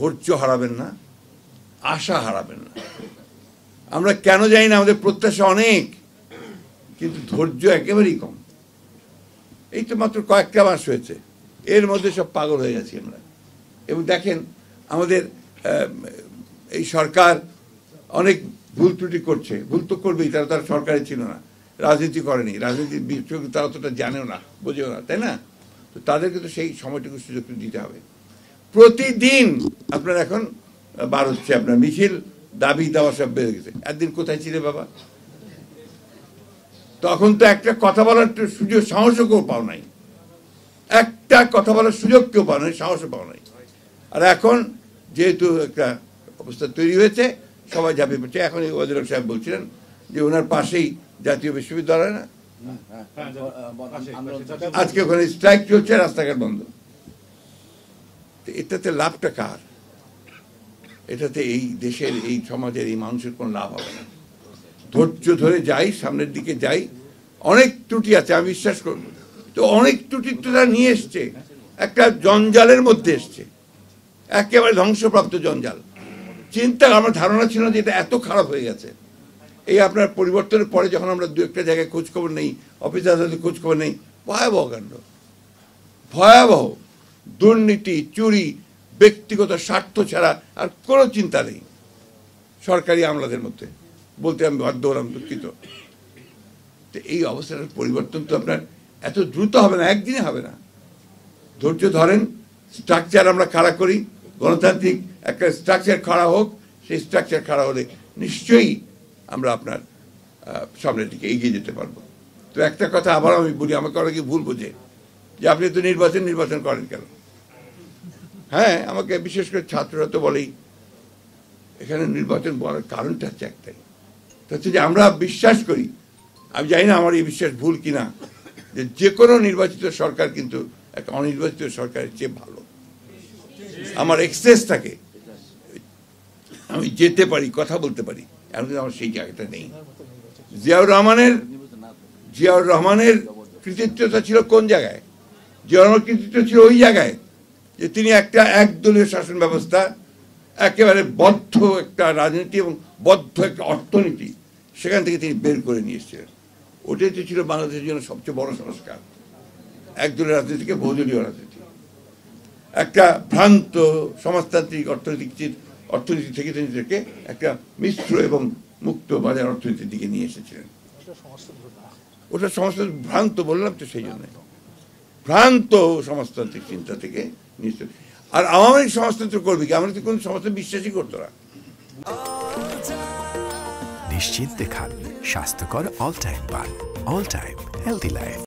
ধৈর্য হারাবেন না, আশা হারাবেন না। আমরা কেন জানি না, আমাদের প্রত্যাশা অনেক, কিন্তু ধৈর্য একেবারেই কম। এই তো মাত্র কয়েকটা মাস হয়েছে, এর মধ্যে সব পাগল হয়ে গেছি আমরা। এবং দেখেন আমাদের এই সরকার অনেক ভুল ত্রুটি করছে, ভুল তো করবেই, তারা সরকারে ছিল না, রাজনীতি করেনি, রাজনীতির বিশেষজ্ঞ তারা অতটা জানেও না, বোঝেও না, তাই না? তো তাদেরকে তো সেই সময়টুকু সুযোগ দিতে হবে। প্রতিদিন আপনার এখন বার হচ্ছে আপনার মিছিল, দাবি দাওয়া সব বেড়ে গেছে। একদিন কোথায় ছিলে বাবা? তখন তো একটা কথা বলার সুযোগ, সাহসও কেউ পাও নাই, একটা কথা বলার সুযোগ কেউ পাও নাই, সাহসও পাও নাই। আর এখন যেহেতু একটা অবস্থা তৈরি হয়েছে, সবাই ঝাঁপিয়ে পড়ছে। এখন এই ওয়াজির সাহেব বলছিলেন যে ওনার পাশেই জাতীয় বিশ্ববিদ্যালয়, না আজকে ওখানে স্ট্রাইক চলছে, রাস্তাঘাট বন্ধ। এটাতে লাভটা কার? এটাতে এই দেশের, এই সমাজের, এই মানুষের কোনো লাভ হবে না। ধৈর্য ধরে যাই, সামনের দিকে যাই। অনেক ত্রুটি আছে, আমি বিশ্বাস করব, তো অনেক ত্রুটি তো তারা নিয়ে এসছে, একটা জঞ্জালের মধ্যে এসছে, একেবারে ধ্বংসপ্রাপ্ত জঞ্জাল। চিন্তা, আমার ধারণা ছিল যে এটা এত খারাপ হয়ে গেছে। এই আপনার পরিবর্তনের পরে যখন আমরা দু একটা জায়গায় খোঁজখবর নেই, অফিস আদালতে খোঁজখবর নেই, ভয়াবহ কাণ্ড, ভয়াবহ দুর্নীতি, চুরি, ব্যক্তিগত স্বার্থ ছাড়া আর কোনো চিন্তা নেই সরকারি আমলাদের মধ্যে। বলতে আমি বাধ্য হলাম, দুঃখিত। তো এই অবস্থাটার পরিবর্তন তো আপনার এত দ্রুত হবে না, একদিনে হবে না। ধৈর্য ধরেন, স্ট্রাকচার আমরা খাড়া করি, গণতান্ত্রিক একটা স্ট্রাকচার খাড়া হোক। সেই স্ট্রাকচার খাড়া হলে নিশ্চয়ই আমরা আপনার সামনের দিকে এগিয়ে যেতে পারবো। তো একটা কথা আবার আমি বলি, আমাকে অনেকে ভুল বোঝে যে আপনি তো নির্বাচন করেন কেন? হ্যাঁ, আমাকে বিশেষ করে ছাত্ররা তো বলেই, এখানে নির্বাচন বলার কারণটা হচ্ছে একটাই, হচ্ছে যে আমরা বিশ্বাস করি, আমি জানি না আমার এই বিশ্বাস ভুল কিনা, যে কোনো নির্বাচিত সরকার কিন্তু একটা অনির্বাচিত সরকারের চেয়ে ভালো। আমার এক্সেস থাকে, আমি যেতে পারি, কথা বলতে পারি, এখন কিন্তু আমার সেই জায়গাটা নেই। জিয়াউর রহমানের কৃতিত্বটা ছিল কোন জায়গায়? জিয়াউর রহমানের কৃতিত্ব ছিল ওই জায়গায় যে তিনি একটা একদলীয় শাসন ব্যবস্থা, একেবারে বদ্ধ একটা রাজনীতি এবং বদ্ধ একটা অর্থনীতি, সেখান থেকে তিনি বের করে নিয়ে এসেছিলেন। ওটাই তো ছিল বাংলাদেশের জন্য সবচেয়ে বড় সংস্কার, একদলীয় রাজনীতিকে বহুদলীয় রাজনীতি। একটা ভ্রান্ত সমাজতান্ত্রিক অর্থনীতি থেকে তিনি একটা মিশ্র এবং মুক্ত বাজার অর্থনীতির দিকে নিয়ে এসেছিলেন। ওটা সমাজতন্ত্র ভ্রান্ত, বললাম তো, সেই জন্য ভ্রান্ত সমাজতান্ত্রিক চিন্তা থেকে নিশ্চয়। আর আওয়ামী লীগ সমাজতন্ত্র করবে কি? আমরা তো কোন সমাজতন্ত্র বিশ্বাসই করতো না। নিশ্চিন্তে খান স্বাস্থ্যকর অল টাইম পান, অল টাইম হেলদি লাইফ।